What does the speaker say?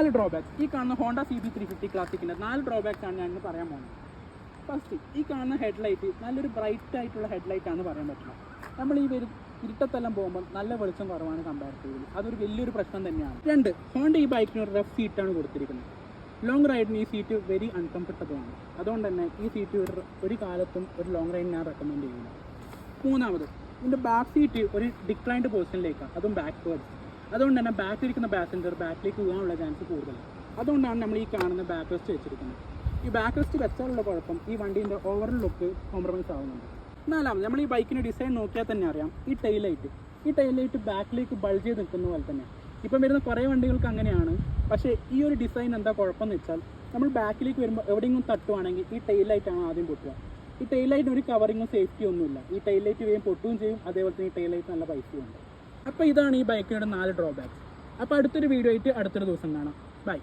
4 drawbacks. ഈ കാണുന്ന Honda CB350 ക്ലാസിക്കിൻ്റെ 4 drawbacks ആണ് ഞാൻ പറയാൻ പോകുന്നത്. ഫസ്റ്റ്, ഈ കാണുന്ന ഹെഡ്ലൈറ്റ് നല്ലൊരു ബ്രൈറ്റ് ആയിട്ടുള്ള ഹെഡ്ലൈറ്റാണ് പറയാൻ പറ്റുന്നത്. നമ്മൾ ഈ ഇരുട്ടത്തെല്ലാം പോകുമ്പോൾ നല്ല വെളിച്ചം കുറവാണ് കമ്പാരിറ്റീവ്ലി. അതൊരു വലിയൊരു പ്രശ്നം തന്നെയാണ്. 2, ഹോണ്ട ഈ ബൈക്കിന് ഒരു റഫ് സീറ്റാണ് കൊടുത്തിരിക്കുന്നത്. ലോങ് റൈഡിന് ഈ സീറ്റ് വെരി അൺകംഫർട്ടബിൾ ആണ്. അതുകൊണ്ട് തന്നെ ഈ സീറ്റ് ഒരു കാലത്തും ഒരു ലോങ് റൈഡിന് ഞാൻ റെക്കമെൻഡ് ചെയ്യുന്നു. 3, ഇതിൻ്റെ ബാക്ക് സീറ്റ് ഒരു ഡിക്ലൈൻഡ് പൊസിഷനിലേക്കാണ്, അതും ബാക്ക്വേർഡ്സ്. അതുകൊണ്ട് തന്നെ ബാക്കിലിരിക്കുന്ന പാസഞ്ചർ ബാക്കിലേക്ക് പോകാനുള്ള ചാൻസ് കൂടുതലാണ്. അതുകൊണ്ടാണ് നമ്മൾ ഈ കാണുന്ന ബാക്ക് റെസ്റ്റ് വെച്ചിരിക്കുന്നത്. ഈ ബാക്ക് റെസ്റ്റ് വെച്ചാലുള്ള കുഴപ്പം ഈ വണ്ടീൻ്റെ ഓവറോൾ ലുക്ക് കോംപ്രമൈസ് ആവുന്നുണ്ട്. 4, നമ്മൾ ഈ ബൈക്കിൻ്റെ ഡിസൈൻ നോക്കിയാൽ തന്നെ അറിയാം. ഈ ടൈൽ ലൈറ്റ് ബാക്കിലേക്ക് ബൾജ് ചെയ്ത് നിൽക്കുന്ന പോലെ തന്നെ. ഇപ്പം വരുന്ന കുറേ വണ്ടികൾക്ക് അങ്ങനെയാണ്. പക്ഷേ ഈ ഒരു ഡിസൈൻ എന്താ കുഴപ്പമെന്ന് വെച്ചാൽ, നമ്മൾ ബാക്കിലേക്ക് വരുമ്പോൾ എവിടെയെങ്കിലും തട്ടുവാണെങ്കിൽ ഈ ടൈൽ ലൈറ്റാണ് ആദ്യം പൊട്ടുക. ഈ ടൈൽ ലൈറ്റിന് ഒരു കവറിങ്ങും സേഫ്റ്റി ഒന്നുമില്ല. ഈ ടൈൽ ലൈറ്റ് വേഗം പൊട്ടുകയും ചെയ്യും. അതേപോലെ തന്നെ ഈ ടൈൽ ലൈറ്റ് നല്ല പൈസയുണ്ട്. അപ്പോൾ ഇതാണ് ഈ ബൈക്കിൻ്റെ 4 ഡ്രോബാക്സ്. അപ്പോൾ അടുത്തൊരു വീഡിയോ ആയിട്ട് അടുത്തൊരു ദിവസം കാണാം. ബൈ.